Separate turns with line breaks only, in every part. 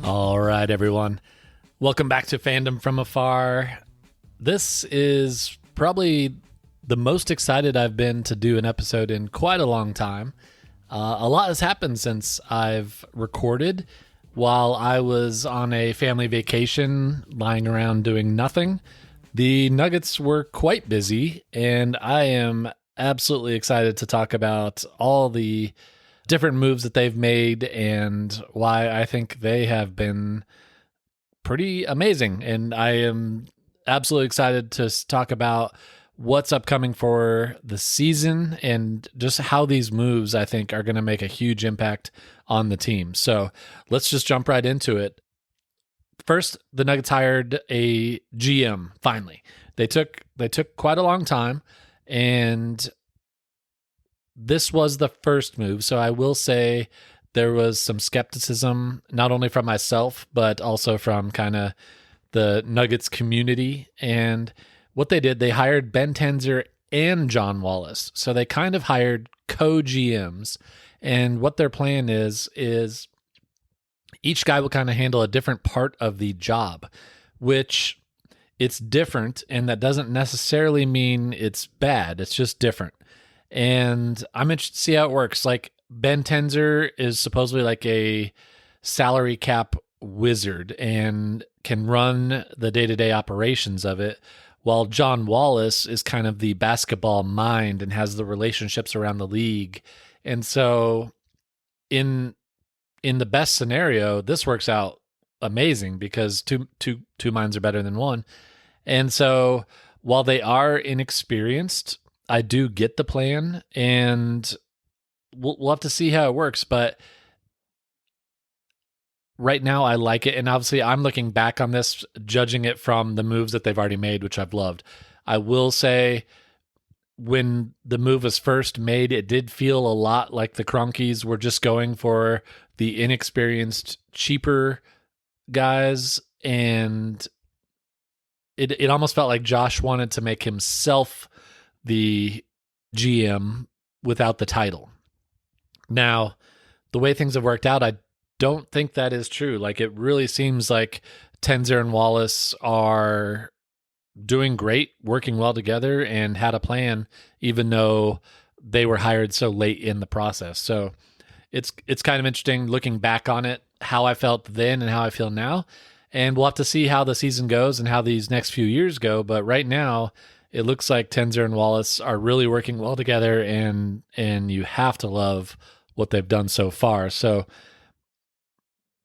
All right, everyone. Welcome back to Fandom from Afar. This is probably the most excited I've been to do an episode in quite a long time. A lot has happened since I've recorded. While I was on a family vacation, lying around doing nothing, the Nuggets were quite busy, and I am absolutely excited to talk about all the different moves that they've made and why I think they have been pretty amazing. And I am absolutely excited to talk about what's upcoming for the season and just how these moves, I think, are going to make a huge impact on the team. So let's just jump right into it. First, the Nuggets hired a GM, finally. They took quite a long time, and this was the first move. So I will say there was some skepticism, not only from myself, but also from kind of the Nuggets community. And what they did, they hired Ben Tenzer and John Wallace. So they kind of hired co-GMs. And what their plan is each guy will kind of handle a different part of the job, which it's different. And that doesn't necessarily mean it's bad. It's just different. And I'm interested to see how it works. Like, Ben Tenzer is supposedly like a salary cap wizard and can run the day-to-day operations of it, while John Wallace is kind of the basketball mind and has the relationships around the league. And so in the best scenario, this works out amazing because two minds are better than one. And so while they are inexperienced, I do get the plan, and we'll have to see how it works. But right now, I like it. And obviously, I'm looking back on this, judging it from the moves that they've already made, which I've loved. I will say, when the move was first made, it did feel a lot like the Cronkies were just going for the inexperienced, cheaper guys. And it almost felt like Josh wanted to make himself the GM without the title. Now, the way things have worked out, I don't think that is true. Like, it really seems like Tenzer and Wallace are doing great, working well together, and had a plan, even though they were hired so late in the process. So it's kind of interesting looking back on it, how I felt then and how I feel now. And we'll have to see how the season goes and how these next few years go. But right now, it looks like Tenzer and Wallace are really working well together, and you have to love what they've done so far. So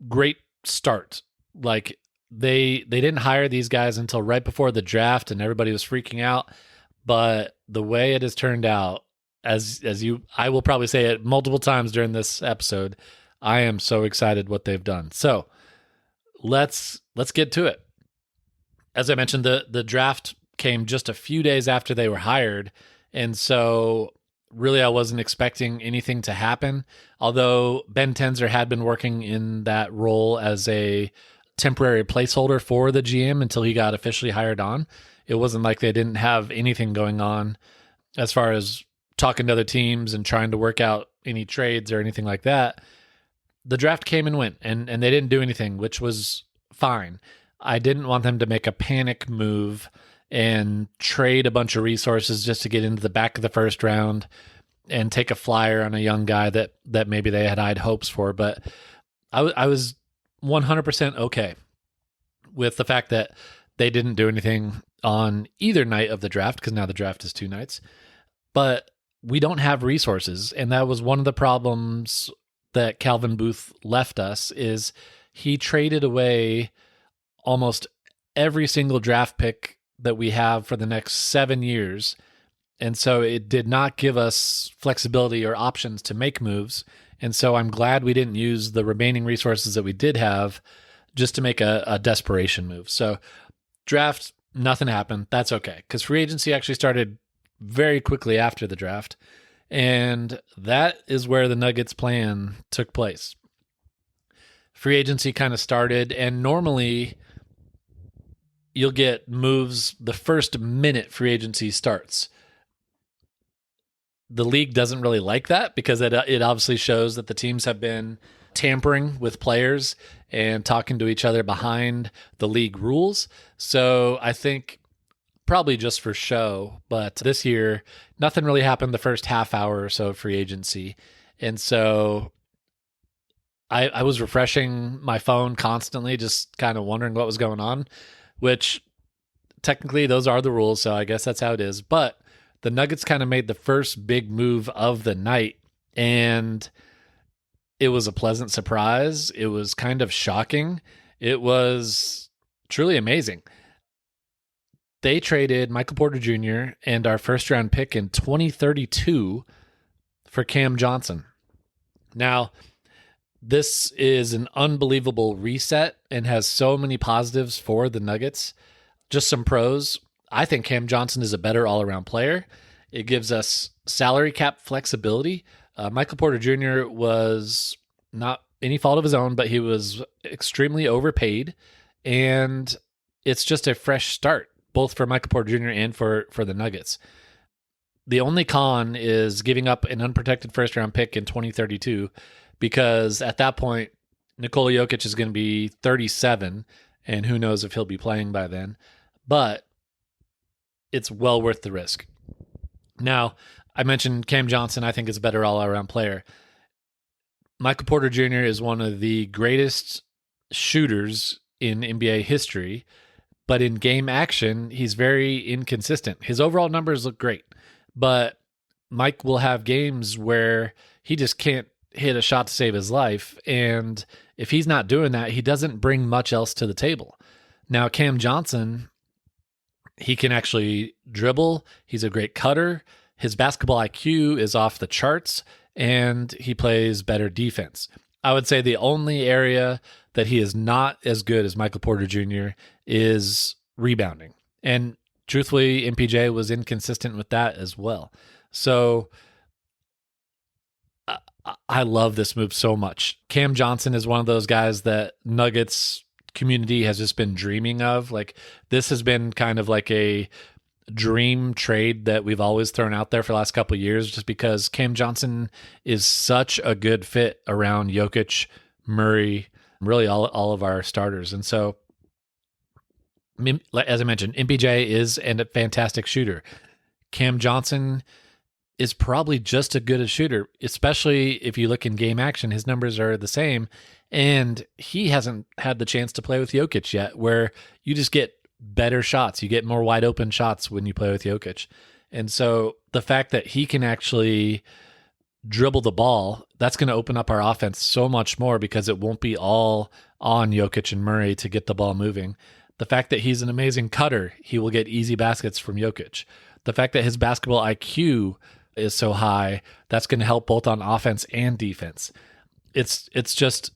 great start. Like, they didn't hire these guys until right before the draft, and everybody was freaking out. But the way it has turned out, I will probably say it multiple times during this episode, I am so excited what they've done. So let's get to it. As I mentioned, the draft came just a few days after they were hired. And so really I wasn't expecting anything to happen. Although Ben Tenzer had been working in that role as a temporary placeholder for the GM until he got officially hired on. It wasn't like they didn't have anything going on as far as talking to other teams and trying to work out any trades or anything like that. The draft came and went, and they didn't do anything, which was fine. I didn't want them to make a panic move and trade a bunch of resources just to get into the back of the first round and take a flyer on a young guy that maybe they had high hopes for. But I was 100% okay with the fact that they didn't do anything on either night of the draft, because now the draft is 2 nights. But we don't have resources, and that was one of the problems that Calvin Booth left us, is he traded away almost every single draft pick that we have for the next 7 years. And so it did not give us flexibility or options to make moves. And so I'm glad we didn't use the remaining resources that we did have just to make a desperation move. So draft, nothing happened. That's okay, because free agency actually started very quickly after the draft. And that is where the Nuggets plan took place. Free agency kind of started, and normally you'll get moves the first minute free agency starts. The league doesn't really like that because it obviously shows that the teams have been tampering with players and talking to each other behind the league rules. So I think probably just for show, but this year, nothing really happened the first half hour or so of free agency. And so I was refreshing my phone constantly, just kind of wondering what was going on, which technically those are the rules. So I guess that's how it is. But the Nuggets kind of made the first big move of the night, and it was a pleasant surprise. It was kind of shocking. It was truly amazing. They traded Michael Porter Jr. and our first round pick in 2032 for Cam Johnson. Now, this is an unbelievable reset and has so many positives for the Nuggets. Just some pros. I think Cam Johnson is a better all-around player. It gives us salary cap flexibility. Michael Porter Jr. was not any fault of his own, but he was extremely overpaid, and it's just a fresh start, both for Michael Porter Jr. and for the Nuggets. The only con is giving up an unprotected first-round pick in 2032, because at that point, Nikola Jokić is going to be 37, and who knows if he'll be playing by then. But it's well worth the risk. Now, I mentioned Cam Johnson, I think is a better all-around player. Michael Porter Jr. is one of the greatest shooters in NBA history, but in game action, he's very inconsistent. His overall numbers look great, but Mike will have games where he just can't hit a shot to save his life, and if he's not doing that, he doesn't bring much else to the table. Now, Cam Johnson, he can actually dribble. He's a great cutter. His basketball IQ is off the charts, and he plays better defense. I would say the only area that he is not as good as Michael Porter Jr. is rebounding. And truthfully, MPJ was inconsistent with that as well. So I love this move so much. Cam Johnson is one of those guys that Nuggets community has just been dreaming of. Like, this has been kind of like a dream trade that we've always thrown out there for the last couple of years, just because Cam Johnson is such a good fit around Jokić, Murray, really all of our starters. And so, as I mentioned, MPJ is a fantastic shooter. Cam Johnson is probably just as good a shooter, especially if you look in game action. His numbers are the same, and he hasn't had the chance to play with Jokić yet, where you just get better shots. You get more wide open shots when you play with Jokić. And so the fact that he can actually dribble the ball, that's going to open up our offense so much more, because it won't be all on Jokić and Murray to get the ball moving. The fact that he's an amazing cutter, he will get easy baskets from Jokić. The fact that his basketball IQ is so high, that's going to help both on offense and defense. It's just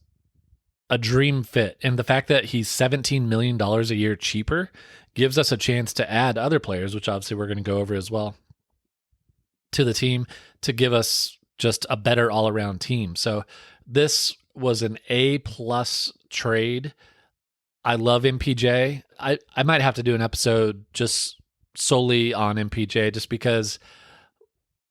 a dream fit. And the fact that he's $17 million a year cheaper gives us a chance to add other players, which obviously we're going to go over as well, to the team to give us just a better all-around team. So this was an A+ trade. I love MPJ. I might have to do an episode just solely on MPJ, just because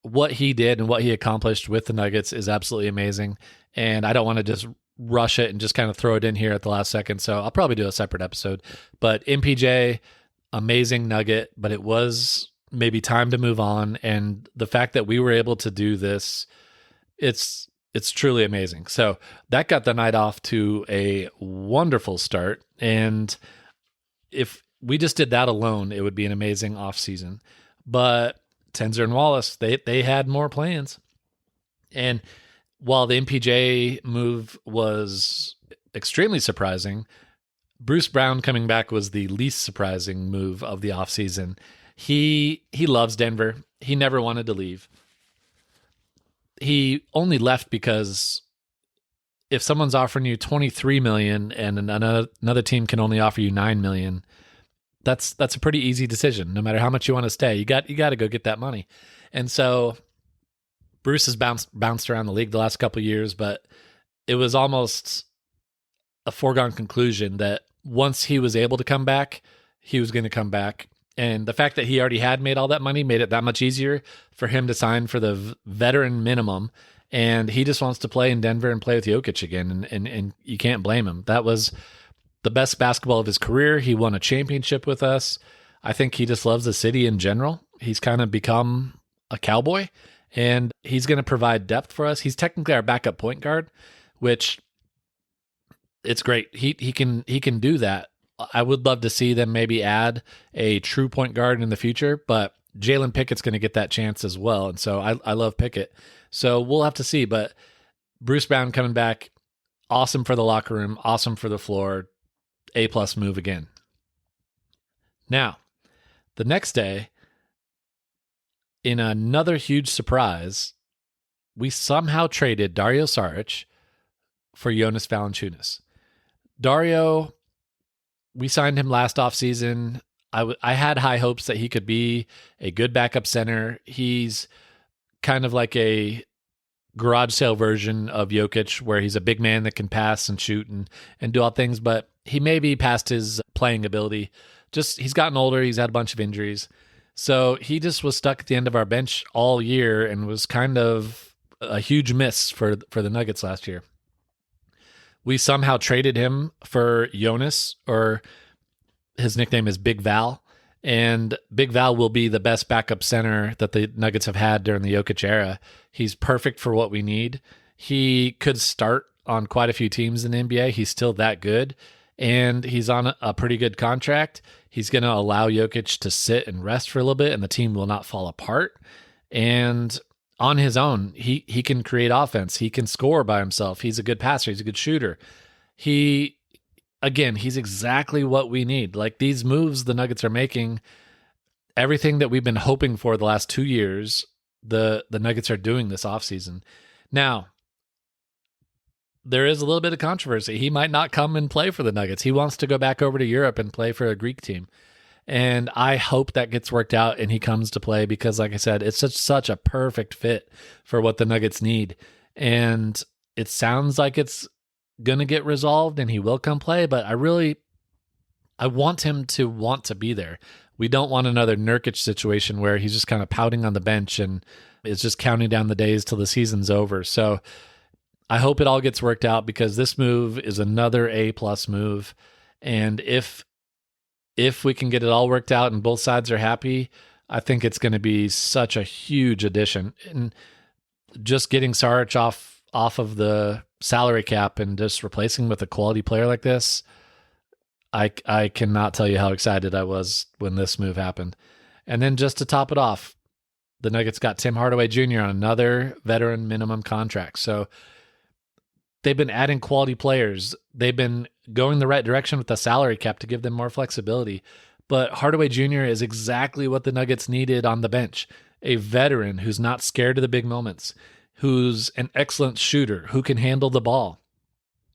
what he did and what he accomplished with the Nuggets is absolutely amazing. And I don't want to just rush it and just kind of throw it in here at the last second. So I'll probably do a separate episode. But MPJ, amazing Nugget, but it was maybe time to move on. And the fact that we were able to do this, it's truly amazing. So that got the night off to a wonderful start. And if we just did that alone, it would be an amazing offseason. But Tenzer and Wallace, they had more plans. And while the MPJ move was extremely surprising, Bruce Brown coming back was the least surprising move of the offseason. He loves Denver. He never wanted to leave. He only left because if someone's offering you $23 million and another team can only offer you $9 million, that's a pretty easy decision. No matter how much you want to stay, you got to go get that money. And so Bruce has bounced around the league the last couple of years, but it was almost a foregone conclusion that once he was able to come back, he was going to come back. And the fact that he already had made all that money made it that much easier for him to sign for the veteran minimum And he just wants to play in Denver and play with Jokić again. And you can't blame him. That was the best basketball of his career. He won a championship with us. I think he just loves the city in general. He's kind of become a cowboy, and he's going to provide depth for us. He's technically our backup point guard, which it's great. He can do that. I would love to see them maybe add a true point guard in the future, but Jalen Pickett's going to get that chance as well. And so I love Pickett. So we'll have to see. But Bruce Brown coming back, awesome for the locker room, awesome for the floor, A+ move again. Now, the next day, in another huge surprise, we somehow traded Dario Saric for Jonas Valanciunas. Dario, we signed him last offseason. I had high hopes that he could be a good backup center. He's kind of like a garage sale version of Jokić, where he's a big man that can pass and shoot and do all things, but he may be past his playing ability. Just he's gotten older. He's had a bunch of injuries. So he just was stuck at the end of our bench all year and was kind of a huge miss for the Nuggets last year. We somehow traded him for Jonas, or his nickname is Big Val. And Big Val will be the best backup center that the Nuggets have had during the Jokić era. He's perfect for what we need. He could start on quite a few teams in the NBA. He's still that good. And he's on a pretty good contract. He's going to allow Jokić to sit and rest for a little bit, and the team will not fall apart. And on his own, he can create offense. He can score by himself. He's a good passer. He's a good shooter. He's exactly what we need. Like, these moves the Nuggets are making, everything that we've been hoping for the last 2 years, the Nuggets are doing this offseason. Now, there is a little bit of controversy. He might not come and play for the Nuggets. He wants to go back over to Europe and play for a Greek team. And I hope that gets worked out and he comes to play, because, like I said, it's such a perfect fit for what the Nuggets need. And it sounds like it's going to get resolved and he will come play, but I want him to want to be there. We don't want another Nurkic situation where he's just kind of pouting on the bench and is just counting down the days till the season's over. So I hope it all gets worked out, because this move is another A+ move. And if we can get it all worked out and both sides are happy, I think it's going to be such a huge addition. And just getting Saric off of the salary cap and just replacing with a quality player like this, I cannot tell you how excited I was when this move happened. And then just to top it off, the Nuggets got Tim Hardaway Jr. on another veteran minimum contract. So they've been adding quality players. They've been going the right direction with the salary cap to give them more flexibility. But Hardaway Jr. is exactly what the Nuggets needed on the bench. A veteran who's not scared of the big moments, who's an excellent shooter, who can handle the ball.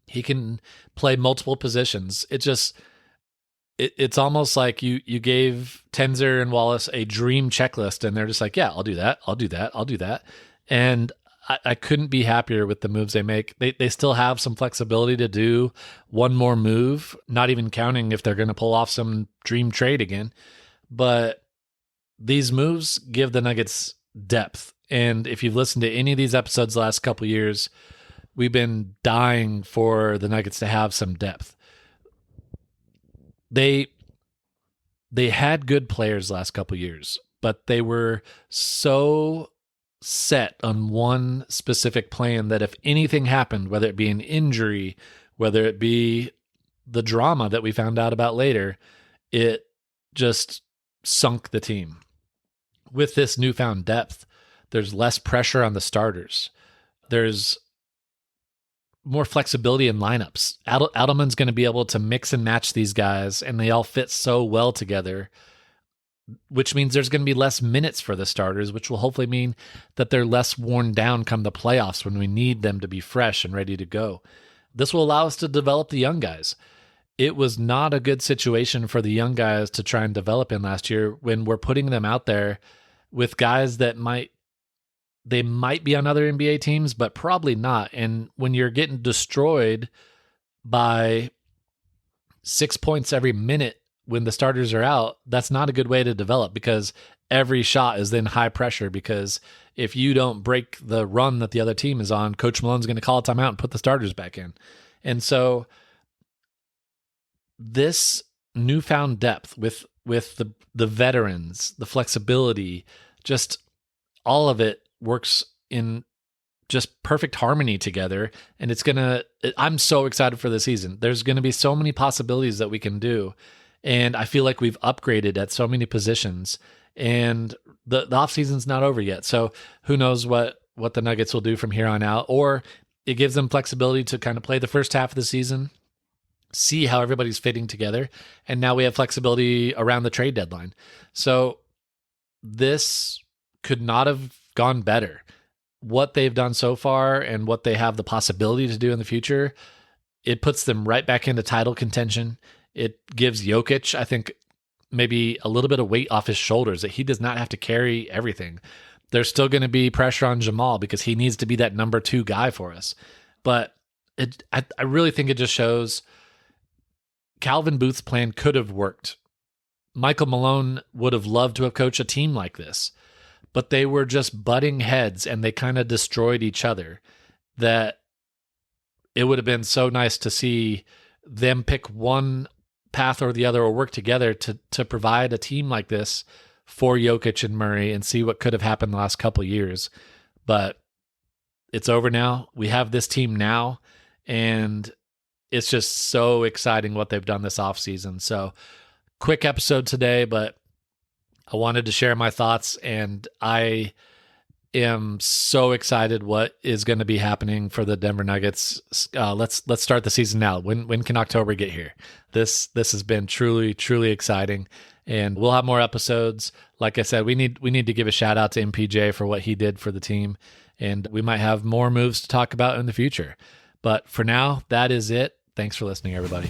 He can play multiple positions. It's almost like you gave Tenzer and Wallace a dream checklist, and they're just like, yeah, I'll do that. I'll do that. I'll do that. And I couldn't be happier with the moves they make. They still have some flexibility to do one more move, not even counting if they're going to pull off some dream trade again. But these moves give the Nuggets depth. And if you've listened to any of these episodes the last couple of years, we've been dying for the Nuggets to have some depth. They had good players the last couple of years, but they were so set on one specific plan that if anything happened, whether it be an injury, whether it be the drama that we found out about later, it just sunk the team. With this newfound depth, there's less pressure on the starters. There's more flexibility in lineups. Adelman's going to be able to mix and match these guys, and they all fit so well together, which means there's going to be less minutes for the starters, which will hopefully mean that they're less worn down come the playoffs when we need them to be fresh and ready to go. This will allow us to develop the young guys. It was not a good situation for the young guys to try and develop in last year when we're putting them out there with guys that might be on other NBA teams, but probably not. And when you're getting destroyed by 6 points every minute when the starters are out, that's not a good way to develop, because every shot is then high pressure, because if you don't break the run that the other team is on, Coach Malone's going to call a timeout and put the starters back in. And so this newfound depth with the veterans, the flexibility, just all of it works in just perfect harmony together. And I'm so excited for the season. There's going to be so many possibilities that we can do. And I feel like we've upgraded at so many positions, and the offseason's not over yet. So who knows what the Nuggets will do from here on out, or it gives them flexibility to kind of play the first half of the season, see how everybody's fitting together. And now we have flexibility around the trade deadline. So this could not have gone better. What they've done so far and what they have the possibility to do in the future, it puts them right back into title contention. It gives Jokić, I think, maybe a little bit of weight off his shoulders, that he does not have to carry everything. There's still going to be pressure on Jamal because he needs to be that number 2 guy for us. But I really think it just shows Calvin Booth's plan could have worked. Michael Malone would have loved to have coached a team like this, but they were just butting heads and they kind of destroyed each other, that it would have been so nice to see them pick one path or the other, or work together to provide a team like this for Jokić and Murray, and see what could have happened the last couple of years. But it's over now. We have this team now, and it's just so exciting what they've done this offseason. So quick episode today, but I wanted to share my thoughts, and I am so excited what is going to be happening for the Denver Nuggets. Let's start the season now. When can October get here? This has been truly, truly exciting, and we'll have more episodes. Like I said, we need to give a shout out to MPJ for what he did for the team, and we might have more moves to talk about in the future. But for now, that is it. Thanks for listening, everybody.